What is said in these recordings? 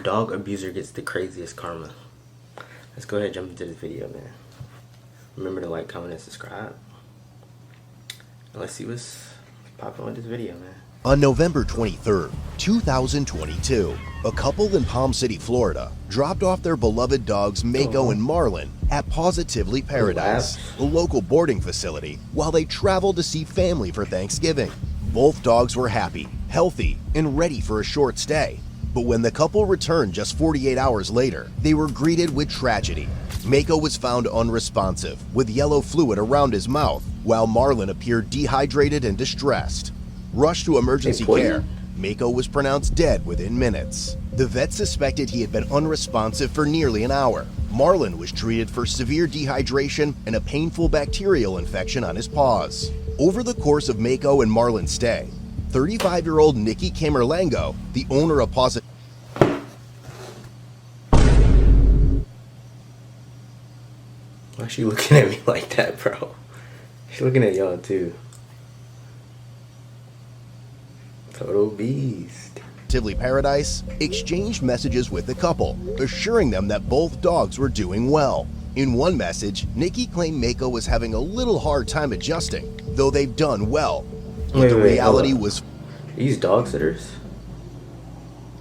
dog abuser gets the craziest karma. Let's go ahead and jump into this video, man. Remember to like, comment, and subscribe. And let's see what's popping with this video, man. On November 23rd, 2022, a couple in Palm City, Florida, dropped off their beloved dogs Mako and Marlin at Positively Paradise, a local boarding facility, while they traveled to see family for Thanksgiving. Both dogs were happy, healthy, and ready for a short stay. But when the couple returned just 48 hours later, they were greeted with tragedy. Mako was found unresponsive, with yellow fluid around his mouth, while Marlin appeared dehydrated and distressed. Rushed to emergency care, Mako was pronounced dead within minutes. The vet suspected he had been unresponsive for nearly an hour. Marlin was treated for severe dehydration and a painful bacterial infection on his paws. Over the course of Mako and Marlin's stay, 35-year-old Nikki Camerlengo, the owner of Positive... Why is she looking at me like that, bro? She's looking at y'all too. Total beast. Positively Paradise exchanged messages with the couple, assuring them that both dogs were doing well. In one message, Nikki claimed Mako was having a little hard time adjusting, though they've done well. But the reality was these dog sitters.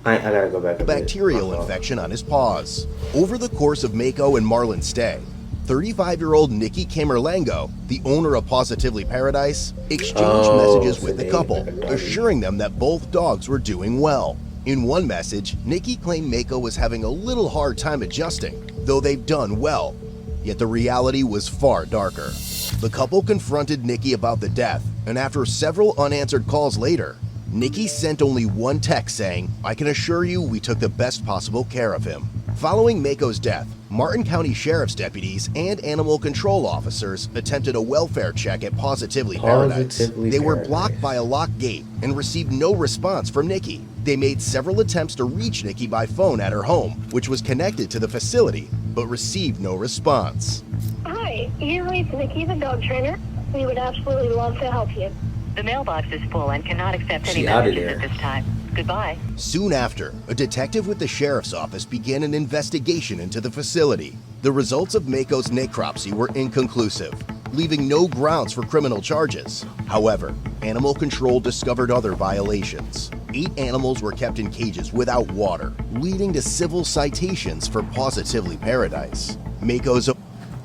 I gotta go back. A bacterial infection on his paws. Over the course of Mako and Marlin's stay, 35-year-old Nikki Camerlengo, the owner of Positively Paradise, exchanged messages with the couple, assuring them that both dogs were doing well. In one message, Nikki claimed Mako was having a little hard time adjusting, though they've done well. Yet the reality was far darker. The couple confronted Nikki about the death, and after several unanswered calls later, Nikki sent only one text saying, "I can assure you we took the best possible care of him." Following Mako's death, Martin County Sheriff's deputies and animal control officers attempted a welfare check at Positively Paradise. They were blocked by a locked gate and received no response from Nikki. They made several attempts to reach Nikki by phone at her home, which was connected to the facility, but received no response. Hi, you reached Nikki, the dog trainer. We would absolutely love to help you. The mailbox is full and cannot accept any messages at this time. Goodbye. Soon after, a detective with the sheriff's office began an investigation into the facility. The results of Mako's necropsy were inconclusive, leaving no grounds for criminal charges. However, animal control discovered other violations. 8 animals were kept in cages without water, leading to civil citations for Positively Paradise. Mako's...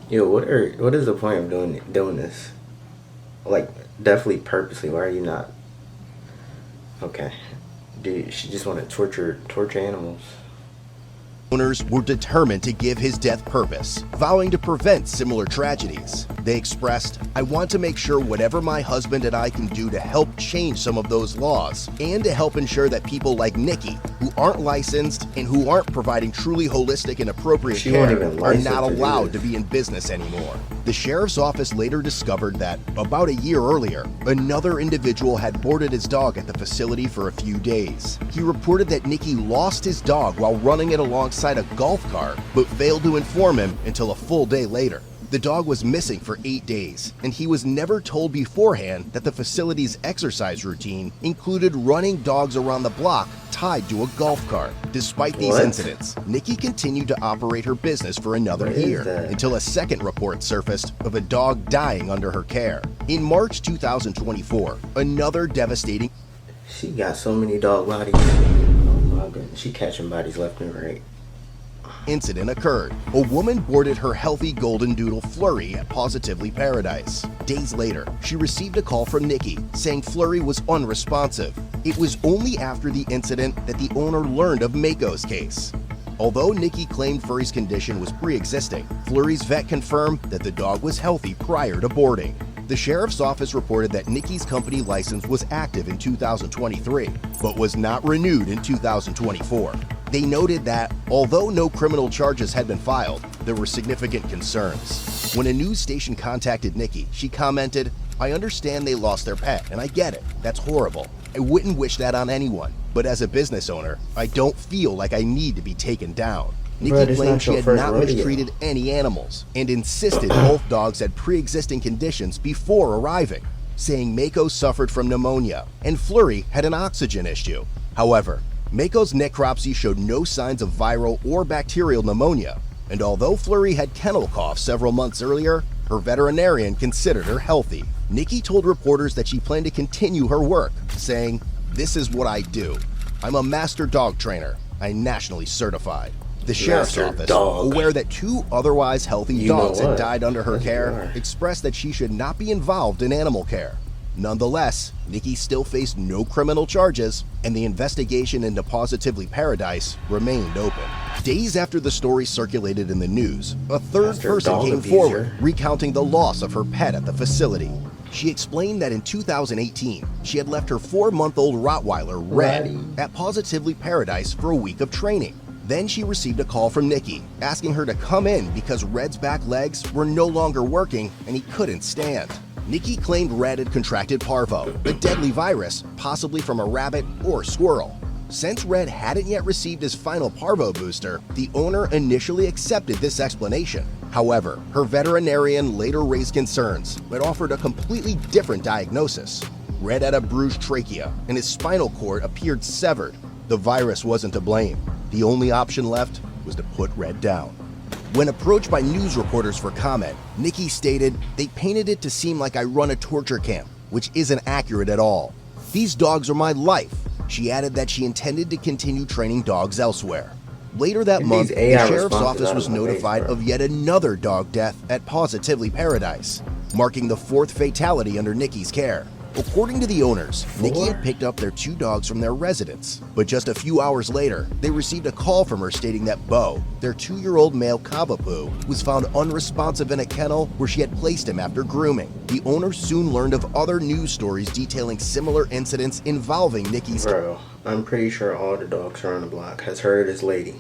Yo, what is the point of doing this? Like, definitely purposely. Why are you not? Okay. Dude, she just want to torture animals. Owners were determined to give his death purpose, vowing to prevent similar tragedies. They expressed, "I want to make sure whatever my husband and I can do to help change some of those laws, and to help ensure that people like Nikki, who aren't licensed and who aren't providing truly holistic and appropriate care, are not allowed to be in business anymore." The sheriff's office later discovered that, about a year earlier, another individual had boarded his dog at the facility for a few days. He reported that Nikki lost his dog while running it alongside a golf cart, but failed to inform him until a full day later. The dog was missing for 8 days, and he was never told beforehand that the facility's exercise routine included running dogs around the block tied to a golf cart. Despite these incidents, Nikki continued to operate her business for another year, until a second report surfaced of a dog dying under her care. In March 2024, another devastating... She got so many dog bodies. Oh my goodness, she catching bodies left and right. Incident occurred. A woman boarded her healthy golden doodle Flurry at Positively Paradise. Days later, she received a call from Nikki saying Flurry was unresponsive. It was only after the incident that the owner learned of Mako's case. Although Nikki claimed Flurry's condition was pre-existing, Flurry's vet confirmed that the dog was healthy prior to boarding. The sheriff's office reported that Nikki's company license was active in 2023, but was not renewed in 2024. They noted that, although no criminal charges had been filed, there were significant concerns. When a news station contacted Nikki, she commented, "I understand they lost their pet, and I get it. That's horrible. I wouldn't wish that on anyone, but as a business owner, I don't feel like I need to be taken down." Nikki claimed she had not mistreated any animals and insisted both dogs had pre-existing conditions before arriving, saying Mako suffered from pneumonia and Flurry had an oxygen issue. However, Mako's necropsy showed no signs of viral or bacterial pneumonia, and although Fleury had kennel cough several months earlier, her veterinarian considered her healthy. Nikki told reporters that she planned to continue her work, saying, "This is what I do. I'm a master dog trainer. I'm nationally certified." The sheriff's office, aware that 2 otherwise healthy dogs had died under her care, expressed that she should not be involved in animal care. Nonetheless, Nikki still faced no criminal charges, and the investigation into Positively Paradise remained open. Days after the story circulated in the news, a third person came forward recounting the loss of her pet at the facility. She explained that in 2018, she had left her 4-month-old Rottweiler, Red, at Positively Paradise for a week of training. Then she received a call from Nikki, asking her to come in because Red's back legs were no longer working and he couldn't stand. Nikki claimed Red had contracted parvo, a deadly virus, possibly from a rabbit or squirrel. Since Red hadn't yet received his final parvo booster, the owner initially accepted this explanation. However, her veterinarian later raised concerns, but offered a completely different diagnosis. Red had a bruised trachea, and his spinal cord appeared severed. The virus wasn't to blame. The only option left was to put Red down. When approached by news reporters for comment, Nikki stated, "They painted it to seem like I run a torture camp, which isn't accurate at all. These dogs are my life." She added that she intended to continue training dogs elsewhere. Later that month, the sheriff's office was notified of yet another dog death at Positively Paradise, marking the 4th fatality under Nikki's care. According to the owners, Nikki had picked up their 2 dogs from their residence, but just a few hours later, they received a call from her stating that Bo, their 2-year-old male Cavapoo, was found unresponsive in a kennel where she had placed him after grooming. The owners soon learned of other news stories detailing similar incidents involving Nikki's. Bro, I'm pretty sure all the dogs around the block has heard of this lady.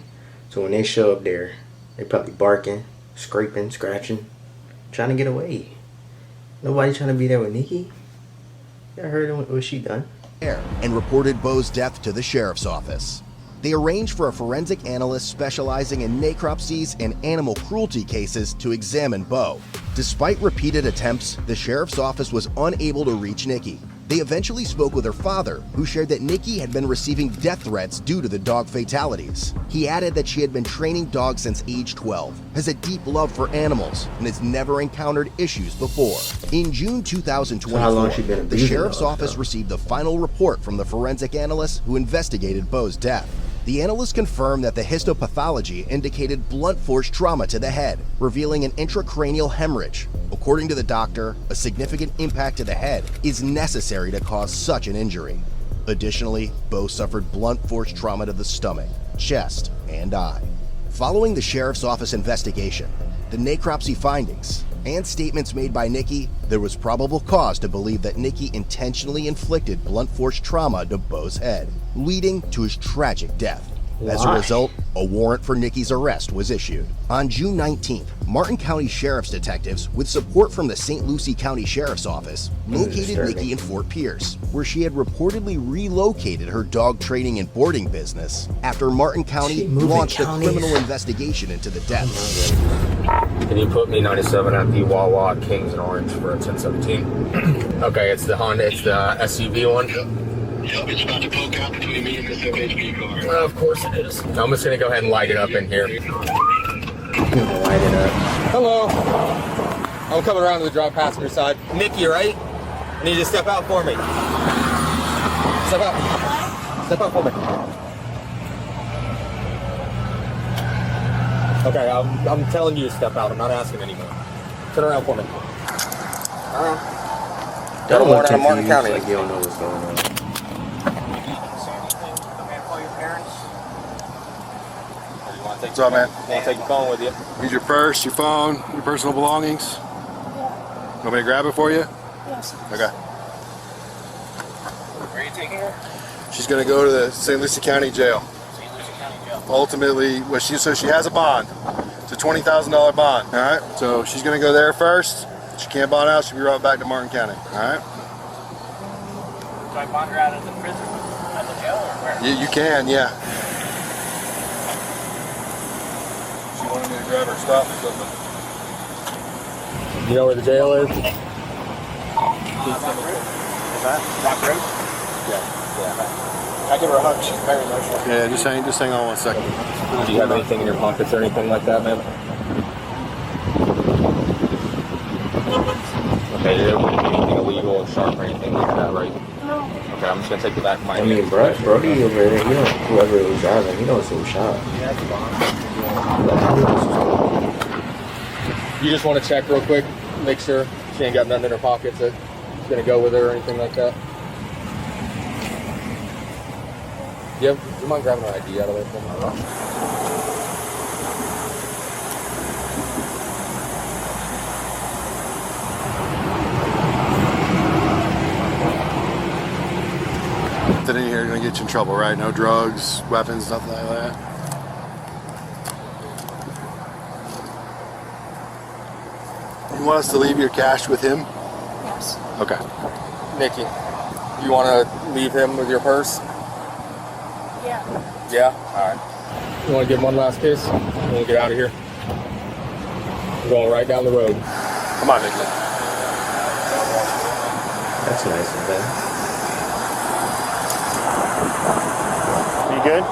So when they show up there, they probably barking, scraping, scratching, trying to get away. Nobody trying to be there with Nikki? I heard what she done. And reported Bo's death to the sheriff's office. They arranged for a forensic analyst specializing in necropsies and animal cruelty cases to examine Bo. Despite repeated attempts, the sheriff's office was unable to reach Nikki. They eventually spoke with her father, who shared that Nikki had been receiving death threats due to the dog fatalities. He added that she had been training dogs since age 12, has a deep love for animals, and has never encountered issues before. In June 2024, the sheriff's office received the final report from the forensic analyst who investigated Bo's death. The analyst confirmed that the histopathology indicated blunt force trauma to the head, revealing an intracranial hemorrhage. According to the doctor, a significant impact to the head is necessary to cause such an injury. Additionally, Bo suffered blunt force trauma to the stomach, chest, and eye. Following the sheriff's office investigation, the necropsy findings, and statements made by Nikki, there was probable cause to believe that Nikki intentionally inflicted blunt force trauma to Bo's head, leading to his tragic death. As a result, a warrant for Nikki's arrest was issued. On June 19th, Martin County Sheriff's detectives, with support from the St. Lucie County Sheriff's Office, located Nikki in Fort Pierce, where she had reportedly relocated her dog training and boarding business after Martin County launched a criminal investigation into the deaths. Can you put me 97 at the Wawa Kings in Orange for a 1017? Okay, it's the Honda, it's the SUV one. It's about to poke out between me and this FHP car. Well, of course it is. I'm just gonna go ahead and light it up in here. Light it up. Hello. I'm coming around to the drive passenger side. Nikki, right? I need you to step out for me. Step out. Step out for me. Okay, I'm telling you to step out. I'm not asking anymore. Turn around for me. Don't look confused like you don't know what's going on. What's up, man? Want to take your phone with you? Use your purse, your phone, your personal belongings. Yeah. Want me to grab it for you? Yes. Okay. Where are you taking her? She's gonna go to the St. Lucie County Jail. St. Lucie County Jail. Ultimately, so she has a bond. It's a $20,000 bond. All right. So she's gonna go there first. She can't bond out. She'll be right back to Martin County. All right. Do I bond her out of the prison, at the jail, or where? You can, yeah. She wanted me to grab her stuff or something. You know where the jail is? Rock Road? Yeah. I give her a hug. She's very emotional. Yeah, just hang on 1 second. Do you have anything in your pockets or anything like that, man? Okay, you don't have anything illegal or sharp or anything like that, right? No. Okay, I'm just gonna take you back to my. I mean, Brody over there, he don't, whoever was driving, he don't seem shot. You just want to check real quick, make sure she ain't got nothing in her pockets that's gonna go with her or anything like that. Yeah, you mind grabbing her ID out of there for me? Nothing in here gonna get you in trouble, right? No drugs, weapons, nothing like that. You want us to leave your cash with him? Yes. Okay. Nikki, you want to leave him with your purse? Yeah. Yeah? Alright. You want to give him one last kiss? And we'll get out of here. We're going right down the road. Come on, Nicky. That's nice of them. You good?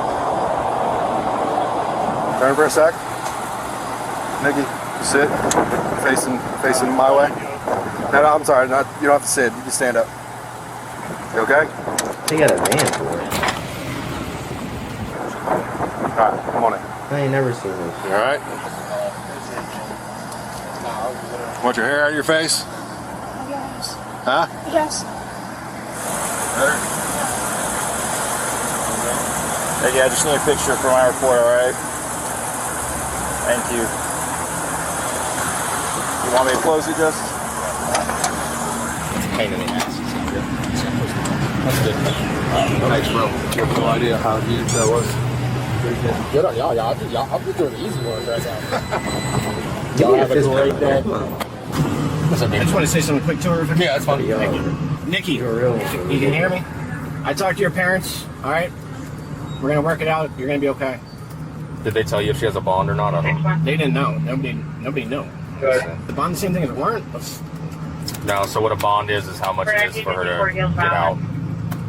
Turn for a sec. Nicky, sit. Facing my way. No, I'm sorry. You don't have to sit. You can stand up. You okay? They got a van for it. All right, come on in. I ain't never seen this. You all right? Want your hair out of your face? Yes. Huh? Yes. Better? Hey, I just need a picture for my report, alright? Thank you. You want me to close it, Justice? It's a pain in the ass. That's good. Thanks, bro. You have no idea how huge that was. Good on y'all. I'm just doing the easy ones right now. Y'all have a great day. What's up, I just want to say something quick to her. Yeah, that's fine. Yo, Nikki, you're real. you can hear me? I talked to your parents, all right? We're going to work it out. You're going to be okay. Did they tell you if she has a bond or not? I don't know. They didn't know. Nobody knew. The bond, the same thing as a warrant? No, so what a bond is how much it is for her to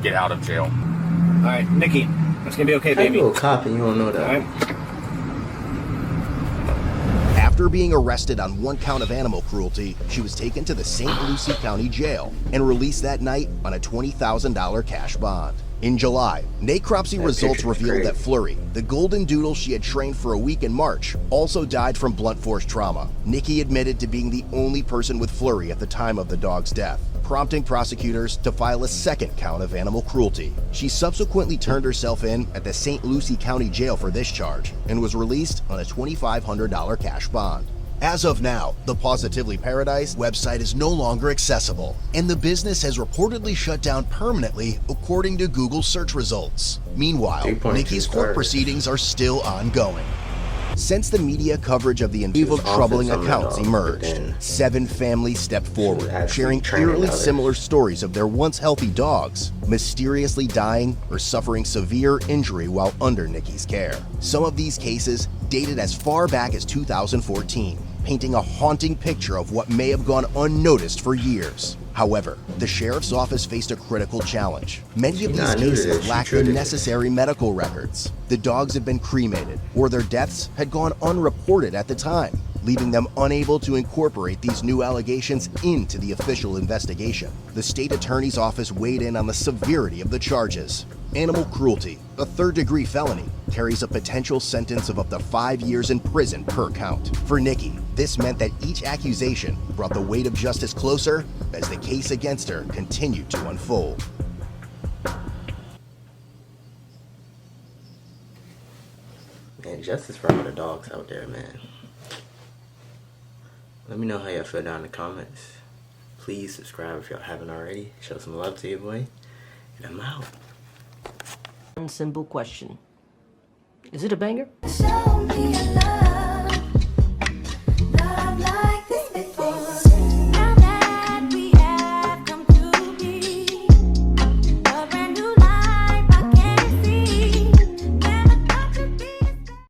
get out of jail. All right, Nikki, it's going to be okay, How you baby. a cop and you don't know that? All right? After being arrested on 1 count of animal cruelty, she was taken to the St. Lucie County Jail and released that night on a $20,000 cash bond. In July, necropsy results revealed that Flurry, the golden doodle she had trained for a week in March, also died from blunt force trauma. Nikki admitted to being the only person with Flurry at the time of the dog's death, prompting prosecutors to file a 2nd count of animal cruelty. She subsequently turned herself in at the St. Lucie County Jail for this charge and was released on a $2,500 cash bond. As of now, the Positively Paradise website is no longer accessible, and the business has reportedly shut down permanently according to Google search results. Meanwhile, Nikki's court proceedings are still ongoing. Since the media coverage of the evil troubling accounts emerged, 7 families stepped forward, sharing eerily similar stories of their once healthy dogs mysteriously dying or suffering severe injury while under Nikki's care. Some of these cases dated as far back as 2014, painting a haunting picture of what may have gone unnoticed for years. However, the sheriff's office faced a critical challenge. Many of these cases lacked the necessary medical records. The dogs had been cremated, or their deaths had gone unreported at the time, leaving them unable to incorporate these new allegations into the official investigation. The state attorney's office weighed in on the severity of the charges. Animal cruelty, a 3rd-degree felony, carries a potential sentence of up to 5 years in prison per count. For Nikki, this meant that each accusation brought the weight of justice closer as the case against her continued to unfold. Man, justice for all the dogs out there, man. Let me know how y'all feel down in the comments. Please subscribe if y'all haven't already. Show some love to your boy. And I'm out. One simple question. Is it a banger? Show me a love.